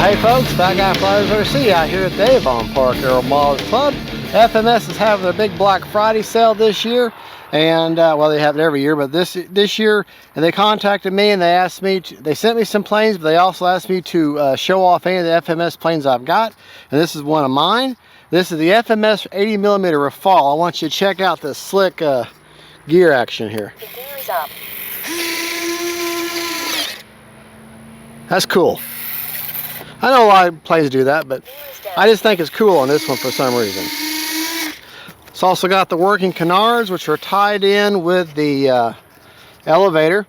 Hey folks, FatGuyFliesRC out here at the Avon Park Aero Models Club. FMS is having their big Black Friday sale this year, and well, they have it every year, but this year, and they contacted me and they asked me they sent me some planes, but they also asked me to show off any of the FMS planes I've got, and this is one of mine. This is the FMS 80mm Rafale. I want you to check out this slick gear action here. The gear is up. That's cool. I know a lot of planes do that, but I just think it's cool on this one for some reason. It's also got the working canards, which are tied in with the elevator,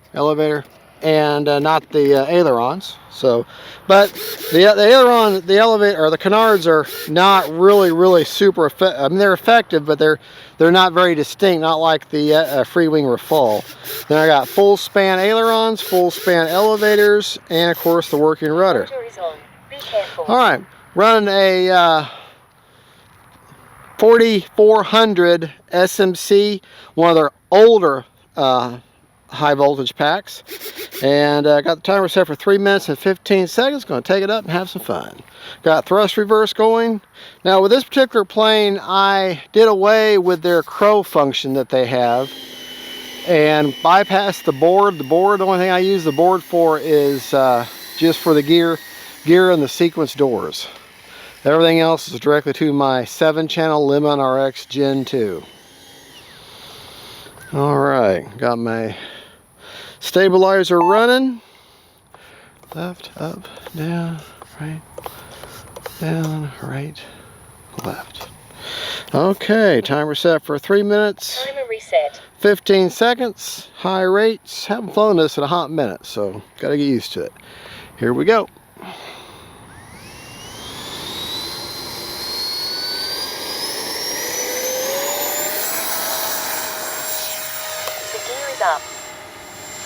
and not the ailerons. So, but the aileron, the elevator, or the canards are not really super effective. I mean, they're effective, but they're not very distinct, not like the free wing Rafale. Then I got full span ailerons, full span elevators, and of course the working rudder. All right, running a 4400 SMC, one of their older high voltage packs, and got the timer set for 3 minutes and 15 seconds. Going to take it up and have some fun. Got thrust reverse going. Now with this particular plane, I did away with their crow function that they have and bypassed the board. The only thing I use the board for is just for the gear and the sequence doors. Everything else is directly to my 7-channel Lemon RX Gen 2. Alright, got my stabilizer running. Left, up, down, right, left. Okay, timer set for 3 minutes. Timer reset. 15 seconds, high rates. Haven't flown this in a hot minute, so gotta get used to it. Here we go. Up.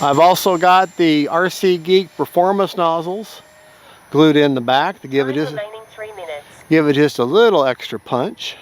I've also got the RC Geek performance nozzles glued in the back to give it just a little extra punch.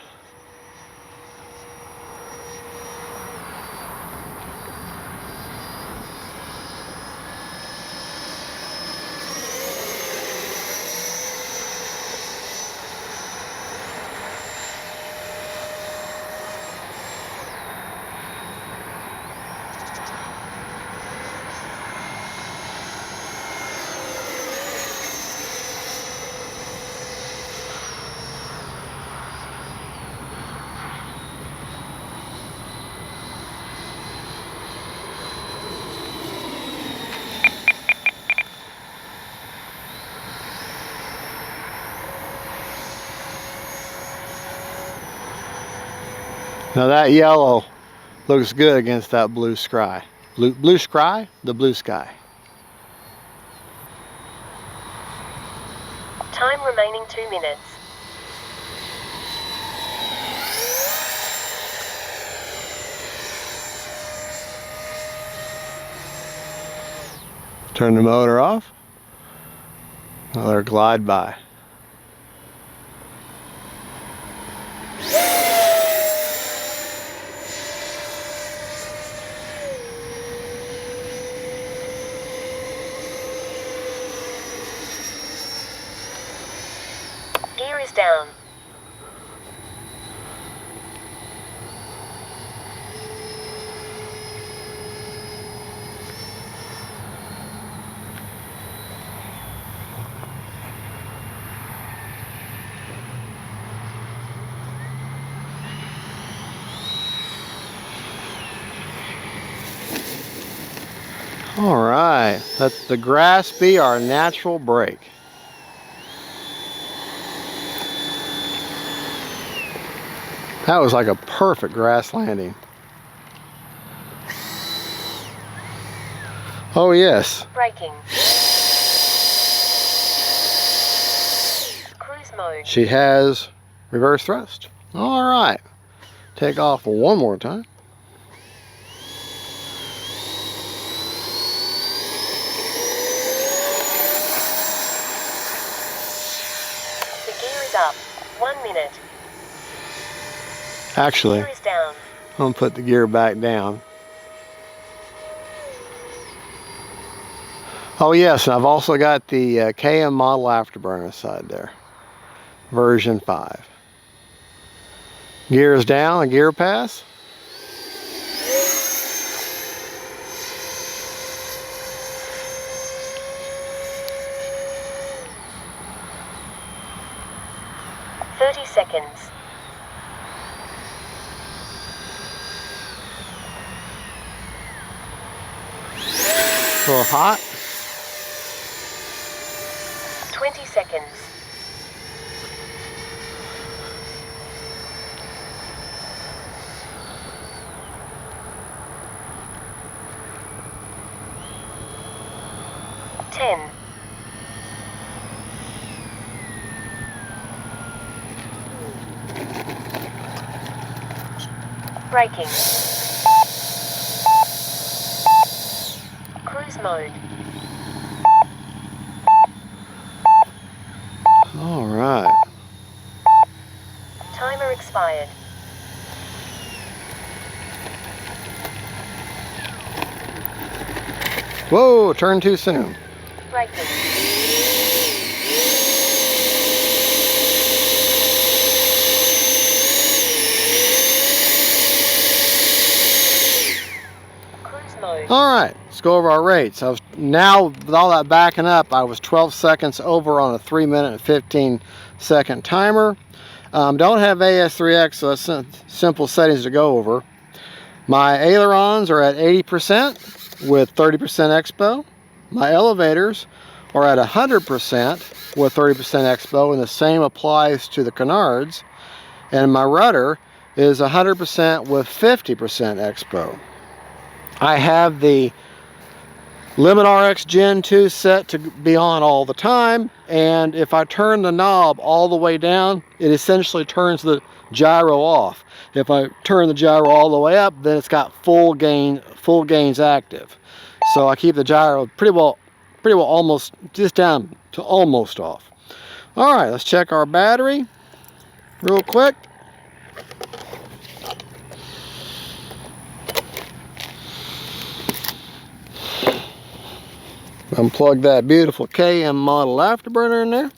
Now that yellow looks good against that blue sky. Blue sky? The blue sky. Time remaining 2 minutes. Turn the motor off. Let her glide by. Gear is down. All right, let the grass be our natural brake. That was like a perfect grass landing. Oh yes. Braking. Cruise mode. She has reverse thrust. All right. Take off one more time. The gear is up. 1 minute. Actually, Gear is down. I'm going to put the gear back down. Oh yes, and I've also got the KM model afterburner side there, version 5. Gears down, a gear pass. Seconds. A little hot. 20 seconds. Braking. Cruise mode. All right. Timer expired. Whoa, turn too soon. Braking. All right, let's go over our rates. Now with all that backing up, I was 12 seconds over on a 3-minute and 15-second timer. Don't have AS3X, so that's simple settings to go over. My ailerons are at 80% with 30% expo. My elevators are at 100% with 30% expo, and the same applies to the canards. And my rudder is 100% with 50% expo. I have the Limit RX Gen 2 set to be on all the time, and if I turn the knob all the way down, it essentially turns the gyro off. If I turn the gyro all the way up, then it's got full gains active. So I keep the gyro pretty well almost just down to almost off. All right, let's check our battery real quick. Unplug that beautiful KM model afterburner in there.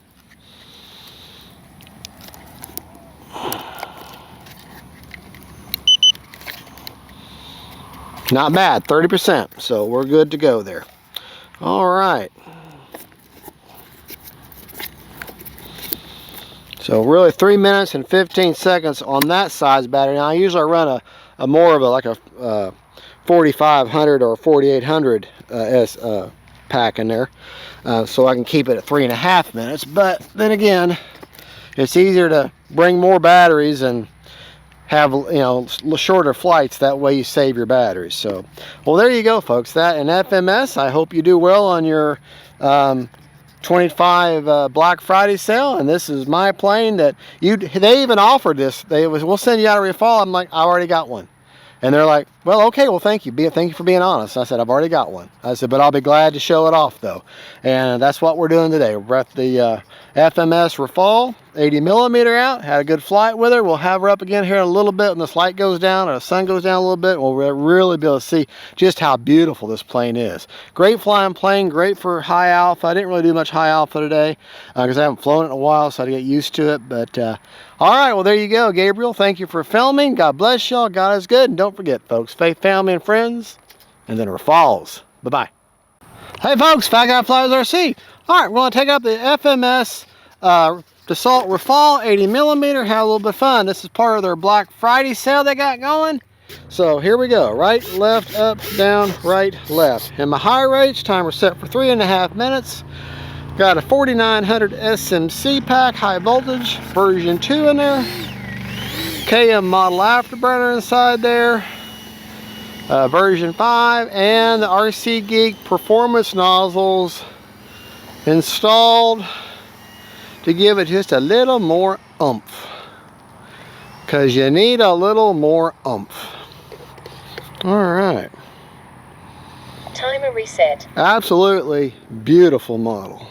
Not bad, 30%, so we're good to go there. All right. So really 3 minutes and 15 seconds on that size battery. Now I usually run a more of a 4500 or 4800 pack in there, so I can keep it at 3.5 minutes. But then again, it's easier to bring more batteries and have, you know, shorter flights. That way you save your batteries. So, well, there you go, folks. That and FMS. I hope you do well on your 25 Black Friday sale. And this is my plane that they even offered this. We'll send you out a Rafale. I'm like, I already got one. And they're like, well, okay, well, thank you. Thank you for being honest. I said, I've already got one. I said, but I'll be glad to show it off, though. And that's what we're doing today. We're at the FMS Rafale 80mm out. Had a good flight with her. We'll have her up again here in a little bit when this light goes down or the sun goes down a little bit. We'll really be able to see just how beautiful this plane is. Great flying plane, great for high alpha. I didn't really do much high alpha today because I haven't flown it in a while, so I had to get used to it. But all right, well, there you go, Gabriel. Thank you for filming. God bless y'all. God is good. And don't forget, folks, faith, family, and friends, and then Rafales. Bye-bye. Hey, folks, FatGuyFliesRC. All right, we're going to take up the FMS Dassault Rafale 80mm. Have a little bit of fun. This is part of their Black Friday sale they got going. So here we go. Right, left, up, down, right, left. And my high rates, timer set for 3.5 minutes. Got a 4900 SMC pack, high voltage, version 2 in there. KM model afterburner inside there. Version 5. And the RC Geek performance nozzles installed to give it just a little more oomph. Because you need a little more oomph. Alright. Timer reset. Absolutely beautiful model.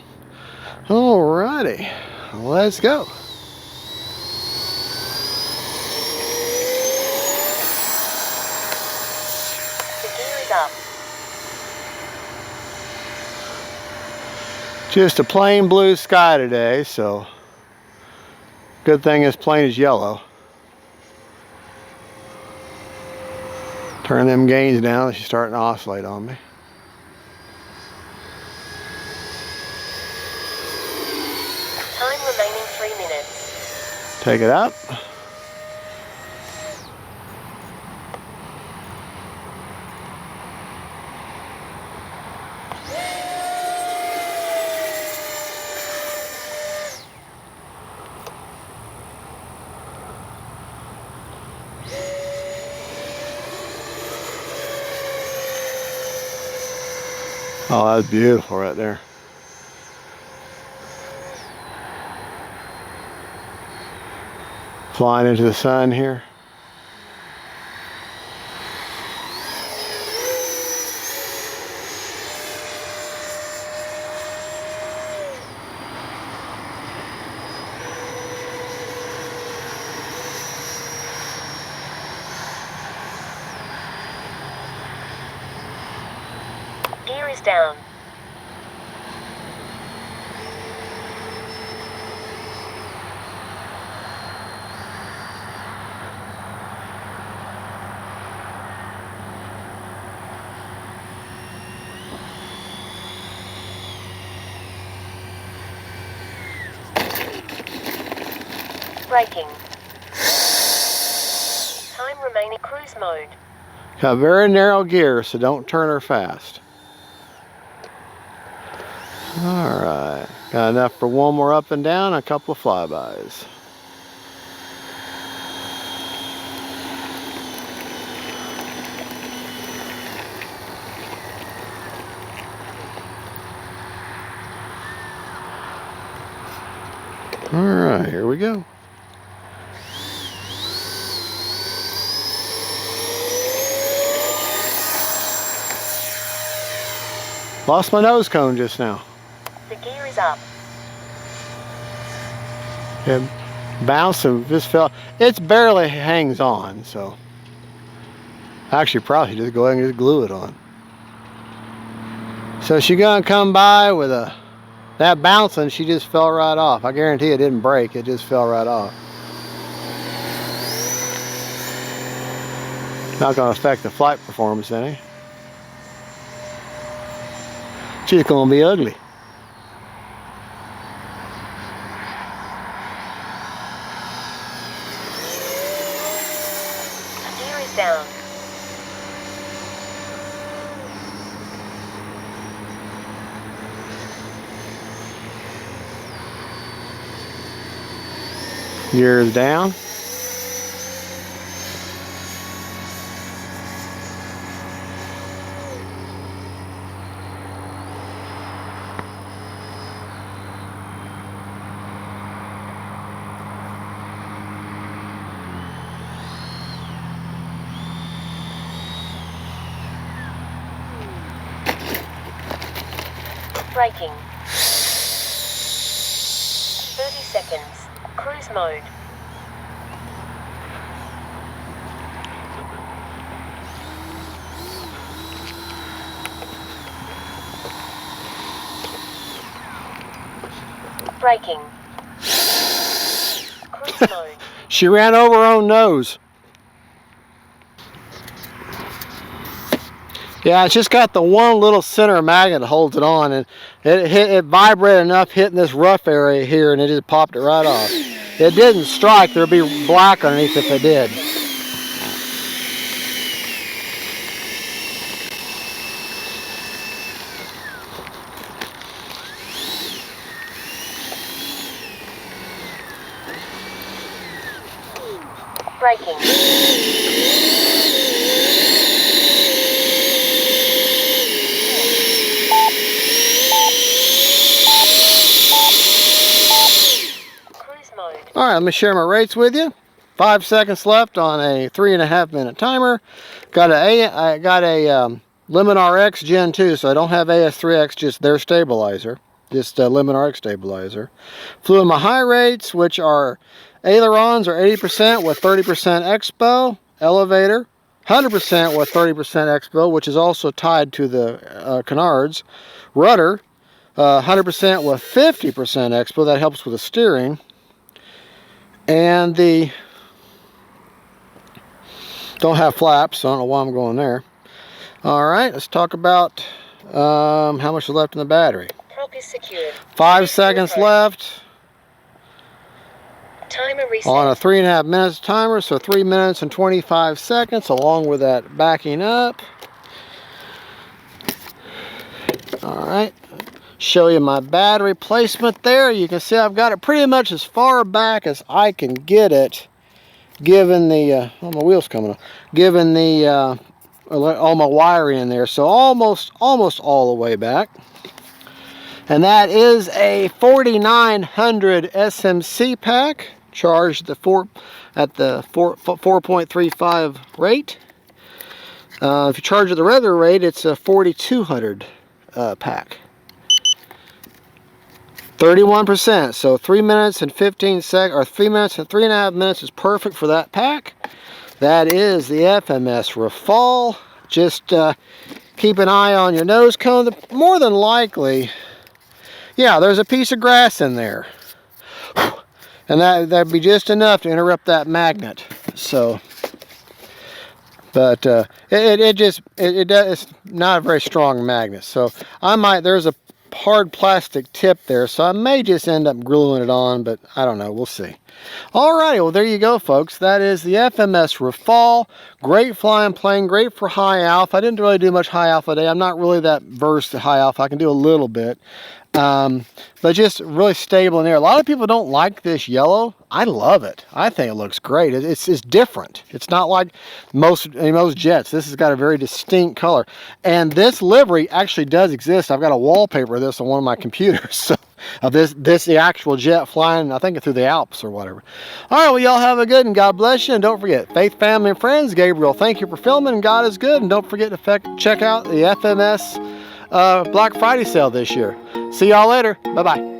Alrighty, let's go. The gear is up. Just a plain blue sky today, so good thing this plane is yellow. Turn them gains down, she's starting to oscillate on me. Time remaining 3 minutes. Take it up. Oh, that's beautiful right there. Flying into the sun here. Gear is down. Braking. Time remaining cruise mode. Got very narrow gear, so don't turn her fast. Alright, got enough for one more up and down, a couple of flybys. Alright, here we go. Lost my nose cone just now. The gear is up. It bounced and just fell. It barely hangs on, so actually probably just go ahead and just glue it on. So she gonna come by with that bouncing, she just fell right off. I guarantee it didn't break, it just fell right off. Not gonna affect the flight performance any. She's gonna be ugly. Gear is down. Gear is down. Braking. 30 seconds. Cruise mode. Braking. Cruise mode. She ran over her own nose. Yeah, it's just got the one little center magnet that holds it on, and it vibrated enough hitting this rough area here, and it just popped it right off. It didn't strike. There'd be black underneath if it did. Braking. All right, let me share my rates with you. 5 seconds left on a 3.5 minute timer. I got a Limit RX Gen 2, so I don't have AS3X, just their stabilizer, just Limit RX stabilizer. Flew in my high rates, which are ailerons are 80% with 30% expo, elevator 100% with 30% expo, which is also tied to the canards, rudder 100% with 50% expo. That helps with the steering. And the don't have flaps, so I don't know why I'm going there. All right, let's talk about how much is left in the battery. Prop is secured. 5 seconds left. Timer reset. On a 3.5 minutes timer, so 3 minutes and 25 seconds, along with that backing up. All right, show you my battery placement there. You can see I've got it pretty much as far back as I can get it, given the, oh, my wheel's coming off, given the, all my wiring in there, so almost all the way back. And that is a 4900 SMC pack, charged at the 4.35 rate. If you charge at the regular rate, it's a 4200 pack. 31%, so 3 minutes and 15 seconds, or 3 minutes and 3.5 minutes is perfect for that pack. That is the FMS Rafale. Just keep an eye on your nose cone. More than likely, yeah, there's a piece of grass in there. And that'd be just enough to interrupt that magnet. So, but it's not a very strong magnet. So there's a hard plastic tip there, so I may just end up gluing it on, but I don't know, we'll see. Alrighty, well there you go folks, that is the FMS Rafale. Great flying plane, great for high alpha. I didn't really do much high alpha today. I'm not really that versed at high alpha. I can do a little bit. But just really stable in there. A lot of people don't like this yellow. I love it. I think it looks great. It's different. It's not like most jets. This has got a very distinct color. And this livery actually does exist. I've got a wallpaper of this on one of my computers. So of the actual jet flying, I think through the Alps or whatever. All right, well y'all have a good and God bless you. And don't forget, faith, family, and friends, Gabriel, thank you for filming, and God is good. And don't forget to check out the FMS Black Friday sale this year. See y'all later. Bye-bye.